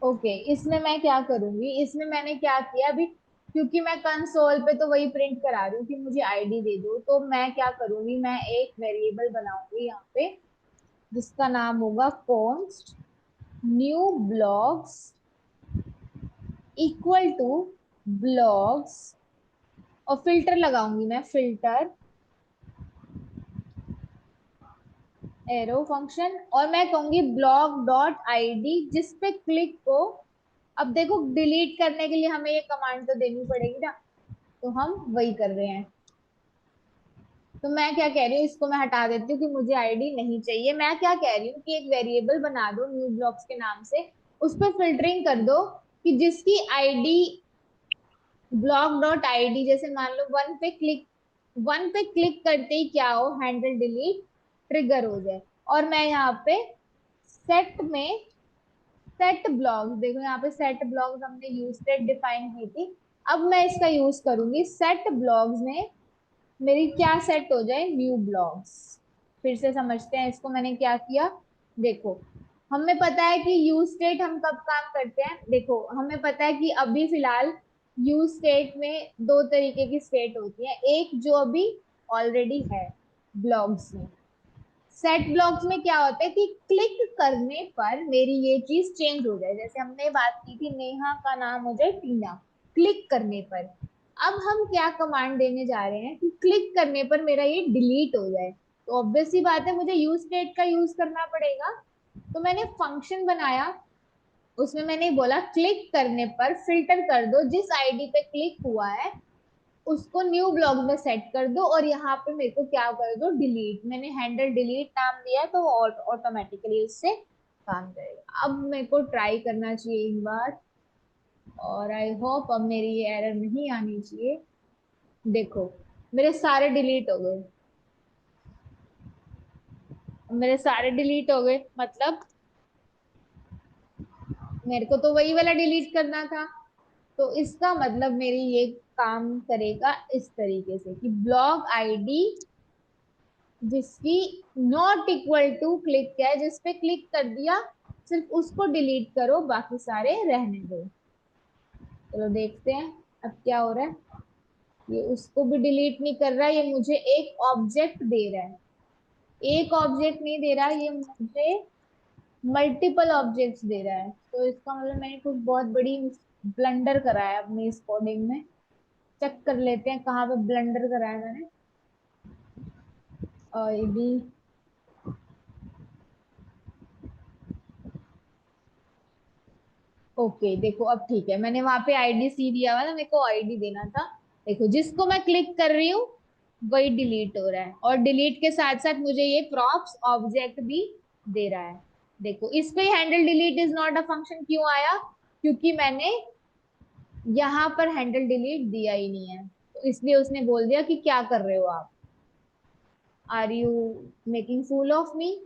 ओके इसमें मैं क्या करूंगी, इसमें मैंने क्या किया अभी, क्योंकि मैं कंसोल पे तो वही प्रिंट करा रही हूँ कि मुझे आईडी दे दो, तो मैं क्या करूंगी, मैं एक वेरिएबल बनाऊंगी यहाँ पे जिसका नाम होगा const new blogs equal to blogs, और फिल्टर लगाऊंगी मैं, फिल्टर एरो फंक्शन, और मैं कहूंगी ब्लॉग डॉट आईडी जिस पे क्लिक को। अब देखो डिलीट करने के लिए हमें ये कमांड तो देनी पड़ेगी ना, तो हम वही कर रहे हैं। तो मैं क्या कह रही हूँ, इसको मैं हटा देती हूँ कि मुझे आईडी नहीं चाहिए। मैं क्या कह रही हूँ कि एक वेरिएबल बना दो न्यू ब्लॉक्स के नाम से, उस पर फिल्टरिंग कर दो कि जिसकी आईडी ब्लॉक डॉट आईडी, जैसे मान लो वन पे क्लिक करते ही क्या हो, हैंडल डिलीट ट्रिगर हो जाए। और मैं यहाँ पे सेट में सेट ब्लॉक्स, देखो यहाँ पे सेट ब्लॉक्स हमने यूज स्टेट डिफाइन की थी, अब मैं इसका यूज करूंगी सेट ब्लॉक्स में मेरी क्या सेट हो जाए, न्यू ब्लॉग्स। फिर से समझते हैं इसको मैंने क्या किया। देखो हमें पता है कि यूज स्टेट हम कब काम करते हैं, देखो हमें पता है कि अभी फिलहाल यूज स्टेट में दो तरीके की स्टेट होती है, एक जो अभी ऑलरेडी है ब्लॉग्स में। सेट ब्लॉक्स में क्या होता है कि क्लिक करने पर मेरी ये चीज चेंज हो जाए, जैसे हमने बात की थी नेहा का नाम हो जाए टीना, क्लिक करने पर। अब हम क्या कमांड देने जा रहे हैं कि क्लिक करने पर मेरा ये डिलीट हो जाए, तो ऑब्वियस सी बात है मुझे यूज स्टेट का यूज करना पड़ेगा। तो मैंने फंक्शन बनाया, उसमें मैंने बोला क्लिक करने पर फिल्टर कर दो, जिस आईडी पे क्लिक हुआ है उसको न्यू ब्लॉग में सेट कर दो, और यहाँ पे मेरे को क्या कर दो, डिलीट। मैंने हैंडल डिलीट नाम दिया है तो वो ऑटोमेटिकली उससे काम करेगा। अब मेरे को ट्राई करना चाहिए एक बार, और आई होप अब मेरी ये एरर नहीं आनी चाहिए। देखो मेरे सारे डिलीट हो गए। मेरे सारे डिलीट हो गए, मतलब मेरे को तो वही वाला डिलीट करना था। तो इसका मतलब मेरी ये काम करेगा इस तरीके से कि ब्लॉग आईडी जिसकी नॉट इक्वल टू क्लिक है, जिस पे क्लिक कर दिया सिर्फ उसको डिलीट करो, बाकी सारे रहने दो। चलो देखते हैं अब क्या हो रहा है। ये उसको भी डिलीट नहीं कर रहा है, ये मुझे एक ऑब्जेक्ट दे रहा है। एक ऑब्जेक्ट नहीं दे रहा, ये मुझे मल्टीपल ऑब्जेक्ट्स दे रहा है। तो इसका मतलब मैंने कुछ बहुत बड़ी ब्लंडर करा है अपनी इस कोडिंग में। चेक कर लेते हैं कहाँ पे ब्लंडर करा है मैंने। और ये भी ओके, देखो अब ठीक है, मैंने वहां पे आईडी सी दिया हुआ था, मेरे को आईडी देना था। देखो जिसको मैं क्लिक कर रही हूँ वही डिलीट हो रहा है, और डिलीट के साथ साथ मुझे ये प्रॉप्स ऑब्जेक्ट भी दे रहा है। देखो इस पे handle delete is not a function क्यों आया, क्योंकि मैंने यहाँ पर हैंडल डिलीट दिया ही नहीं है, तो इसलिए उसने बोल दिया कि क्या कर रहे हो आप, are you making fool of me.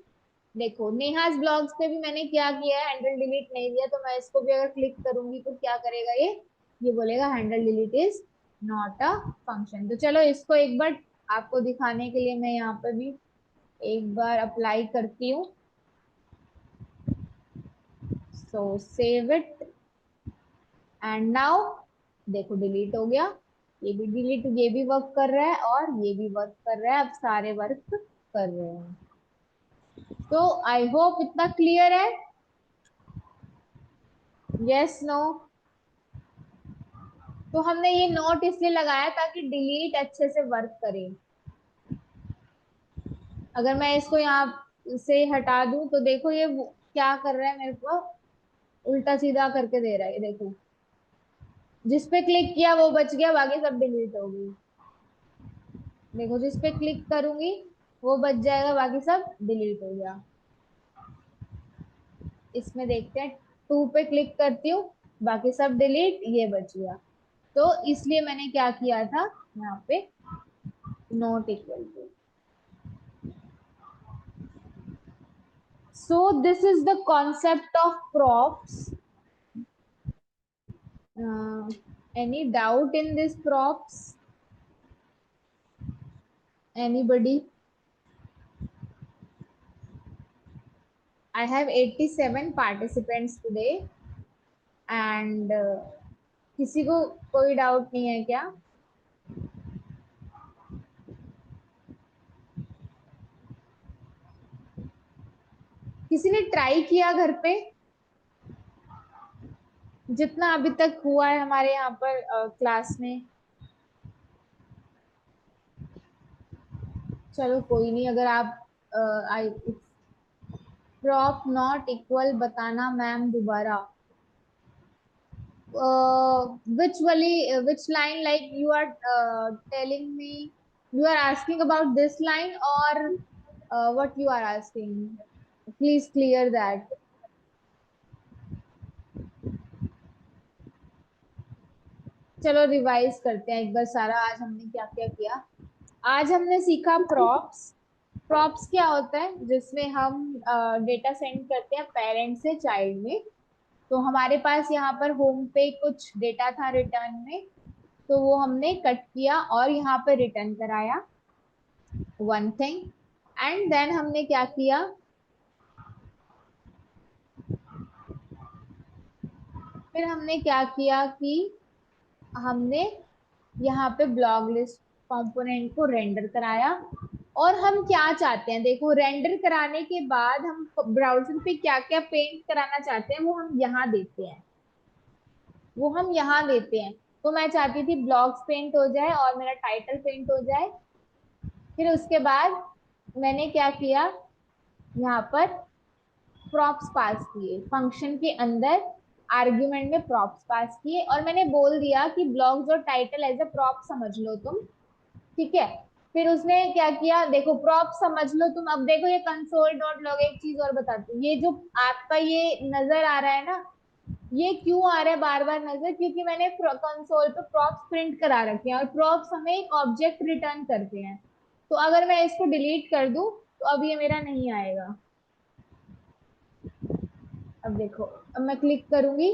देखो नेहाज ब्लॉग्स पे भी मैंने क्या किया है, हैंडल डिलीट नहीं दिया, तो मैं इसको भी अगर क्लिक करूंगी तो क्या करेगा ये बोलेगा handle delete is not a function. तो चलो इसको एक बार आपको दिखाने के लिए मैं यहाँ पे भी एक बार अप्लाई करती हूँ। सो सेव इट एंड नाउ देखो डिलीट हो गया। ये भी डिलीट, ये भी वर्क कर रहा है और ये भी वर्क कर रहा है, अब सारे वर्क कर रहे हैं। तो आई होप इतना क्लियर है। Yes no. तो हमने ये नोट इसलिए लगाया ताकि डिलीट अच्छे से वर्क करे। अगर मैं इसको यहाँ से हटा दूं तो देखो ये क्या कर रहा है, मेरे को उल्टा सीधा करके दे रहा है, ये देखो जिस पे क्लिक किया वो बच गया, बाकी सब डिलीट हो गई। देखो जिस पे क्लिक करूंगी वो बच जाएगा, बाकी सब डिलीट हो गया। इसमें देखते हैं, टू पे क्लिक करती हूँ, बाकी सब डिलीट, ये बच गया। तो इसलिए मैंने क्या किया था यहाँ पे not equal to. So this is the concept of props. Uh, any doubt in this props? Anybody? I have 87 participants today and किसी को कोई डाउट नहीं है क्या? किसी ने ट्राई किया घर पे? जितना अभी तक हुआ है हमारे यहाँ पर क्लास में। चलो कोई नहीं, अगर आप आई प्रॉप नॉट इक्वल बताना मैम दोबारा। which line, like you are telling me, you are asking about this line or what you are asking, please clear that. चलो रिवाइज करते हैं एक बार सारा, आज हमने क्या क्या किया। आज हमने सीखा प्रॉप्स। प्रॉप्स क्या होता है, जिसमें हम डेटा सेंड करते हैं पेरेंट से चाइल्ड में। तो हमारे पास यहाँ पर होम पे कुछ डेटा था रिटर्न में, तो वो हमने कट किया और यहाँ पे रिटर्न कराया, वन थिंग। एंड देन हमने क्या किया, फिर हमने क्या किया कि हमने यहाँ पे ब्लॉग लिस्ट कंपोनेंट को रेंडर कराया। और हम क्या चाहते हैं, देखो रेंडर कराने के बाद हम ब्राउजर पे क्या क्या पेंट कराना चाहते हैं वो हम यहाँ देते हैं, वो हम यहाँ देते हैं। तो मैं चाहती थी ब्लॉग्स पेंट हो जाए और मेरा टाइटल पेंट हो जाए। फिर उसके बाद मैंने क्या किया, यहाँ पर प्रॉप्स पास किए फंक्शन के अंदर, आर्ग्यूमेंट में प्रॉप्स पास किए, और मैंने बोल दिया कि ब्लॉग्स और टाइटल एज अ प्रॉप समझ लो तुम, ठीक है। फिर उसने क्या किया, देखो प्रॉप समझ लो तुम। अब देखो ये कंसोल डॉट लॉग, एक चीज और बताती हूँ, ये जो आपका ये नजर आ रहा है ना, ये क्यों आ रहा है बार बार नजर, क्योंकि मैंने कंसोल पे प्रॉप्स प्रिंट करा रखे हैं और प्रॉप्स हमें एक ऑब्जेक्ट रिटर्न करते हैं। तो अगर मैं इसको डिलीट कर दूं तो अब ये मेरा नहीं आएगा। अब देखो, अब मैं क्लिक करूंगी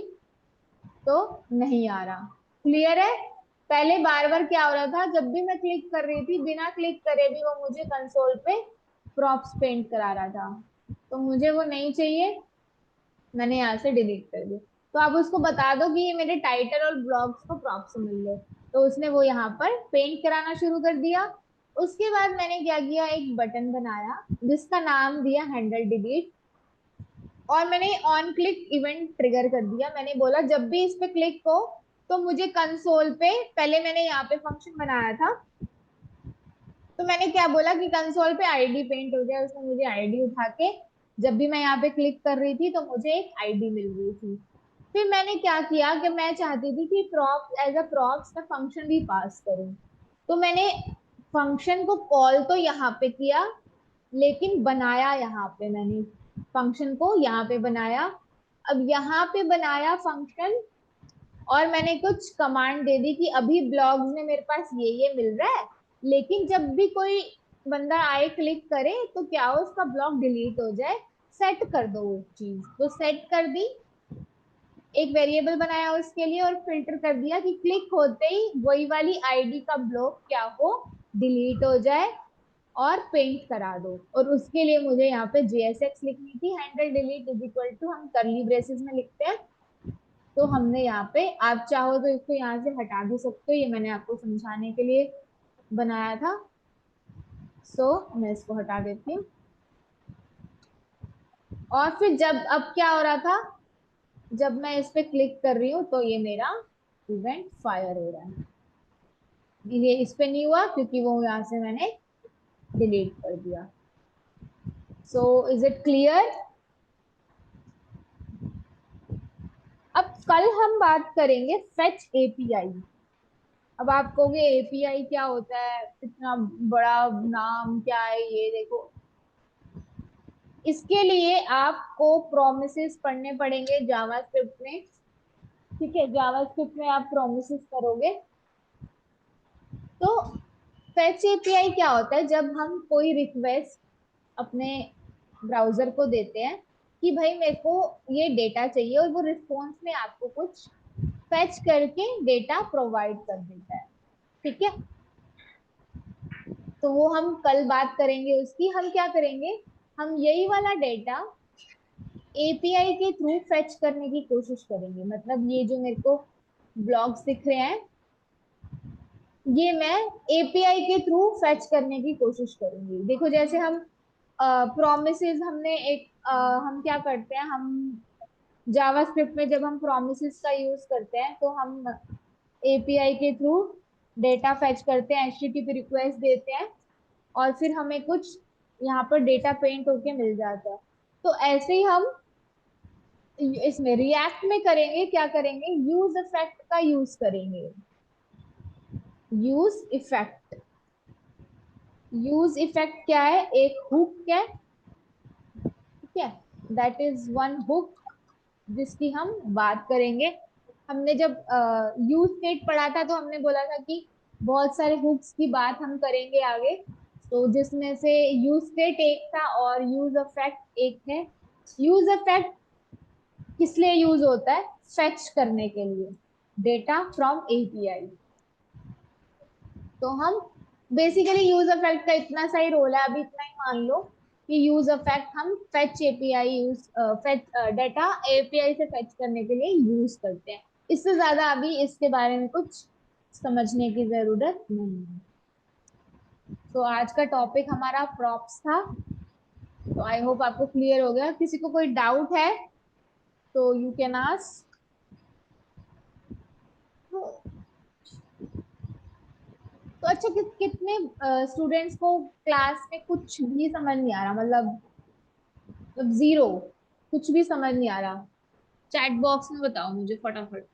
तो नहीं आ रहा। क्लियर है? पहले बार बार क्या हो रहा था, जब भी मैं क्लिक कर रही थी बिना क्लिक करे भी वो मुझे कंसोल पे प्रॉप्स पेंट करा रहा था। तो मुझे वो नहीं चाहिए, मैंने यहाँ से डिलीट कर दिया। तो आप उसको बता दो कि ये मेरे टाइटल और ब्लॉग्स को प्रॉप्स मिल गए। तो उसने वो यहाँ पर पेंट कराना शुरू कर दिया। उसके बाद मैंने क्या किया, एक बटन बनाया जिसका नाम दिया हैंडल डिलीट, और मैंने ऑन क्लिक इवेंट ट्रिगर कर दिया। मैंने बोला जब भी इस पे क्लिक हो तो मुझे कंसोल पे, पहले मैंने यहाँ पे फंक्शन बनाया था, तो मैंने क्या बोला कि कंसोल पे आईडी पेंट हो जाए। उसने मुझे आईडी उठा के, जब भी मैं यहाँ पे क्लिक कर रही थी तो मुझे एक आईडी मिल रही थी। फिर मैंने क्या किया कि मैं चाहती थी कि प्रॉप एज अ प्रॉप्स का फंक्शन भी पास करूं। तो मैंने फंक्शन को कॉल तो यहाँ पे किया, लेकिन बनाया यहाँ पे मैंने, फंक्शन को यहाँ पे बनाया। अब यहाँ पे बनाया फंक्शन, और मैंने कुछ कमांड दे दी कि अभी ब्लॉग्स में मेरे पास ये मिल रहा है, लेकिन जब भी कोई बंदा आए क्लिक करे तो क्या हो, उसका ब्लॉग डिलीट हो जाए, सेट कर दो वो चीज। तो सेट कर दी, एक वेरिएबल बनाया उसके लिए, और फिल्टर कर दिया कि क्लिक होते ही वही वाली आईडी का ब्लॉक क्या हो, डिलीट हो जाए और पेंट करा दो। और उसके लिए मुझे यहाँ पे JSX लिखनी थी, handle delete is equal to, हम करली ब्रेसेस में लिखते हैं। तो हमने यहाँ पे, आप चाहो तो इसको यहाँ से हटा भी सकते हो, ये मैंने आपको समझाने के लिए बनाया था। मैं इसको हटा देती हूँ। और फिर जब, अब क्या हो रहा था, जब मैं इस पे क्लिक कर रही हूँ तो ये मेरा इवेंट फायर हो रहा है। ये इस पे नहीं हुआ क्योंकि वो यहाँ से मैंने डिलीट कर दिया। Is it clear? अब कल हम बात करेंगे फेच एपीआई। अब आप कहोगे एपीआई क्या होता है, इतना बड़ा नाम क्या है ये, देखो इसके लिए आपको प्रोमिसेस पढ़ने पड़ेंगे जावास्क्रिप्ट में। ठीक है, जावास्क्रिप्ट में आप प्रोमिसेस करोगे। तो फेच एपीआई क्या होता है, जब हम कोई रिक्वेस्ट अपने ब्राउजर को देते हैं कि भाई मेरे को ये डेटा चाहिए, और वो रिस्पॉन्स में आपको कुछ फेच करके डेटा प्रोवाइड कर देता है। ठीक है, तो वो हम कल बात करेंगे उसकी। हम क्या करेंगे, हम यही वाला डेटा एपीआई के थ्रू फेच करने की कोशिश करेंगे। मतलब ये जो मेरे को ब्लॉग्स दिख रहे हैं, ये मैं एपीआई के थ्रू फेच करने की कोशिश करूंगी। देखो जैसे हम प्रोमिसेस, हमने एक हम क्या करते हैं, हम जावास्क्रिप्ट में जब हम प्रोमिसेस का यूज करते हैं तो हम एपीआई के थ्रू डेटा फेच करते हैं, एचटीटीपी रिक्वेस्ट देते हैं, और फिर हमें कुछ यहाँ पर डेटा पेंट होके मिल जाता है। तो ऐसे ही हम इसमें रिएक्ट में करेंगे, क्या करेंगे, यूज इफेक्ट का यूज करेंगे। यूज इफेक्ट, यूज इफेक्ट क्या है, एक हुक है। ठीक है, दैट इज वन हुक जिसकी हम बात करेंगे। हमने जब यूज स्टेट पढ़ा था तो हमने बोला था कि बहुत सारे हुक्स की बात हम करेंगे आगे। तो जिसमें से यूज स्टेट एक था और यूज इफेक्ट एक है। यूज इफेक्ट किस लिए यूज होता है, फेच करने के लिए डेटा फ्रॉम एपीआई। तो हम बेसिकली यूज इफेक्ट का इतना सही रोल है, अभी इतना ही मान लो कि यूज इफेक्ट हम fetch API use, fetch data API से फेच करने के लिए यूज करते हैं। इससे ज्यादा अभी इसके बारे में कुछ समझने की जरूरत नहीं है। तो आज का टॉपिक हमारा प्रॉप्स था। तो आई होप आपको क्लियर हो गया। किसी को कोई डाउट है तो यू कैन आस्क। तो अच्छा, कितने स्टूडेंट्स को क्लास में कुछ भी समझ नहीं आ रहा, मतलब जीरो, कुछ भी समझ नहीं आ रहा? चैट बॉक्स में बताओ मुझे फटाफट।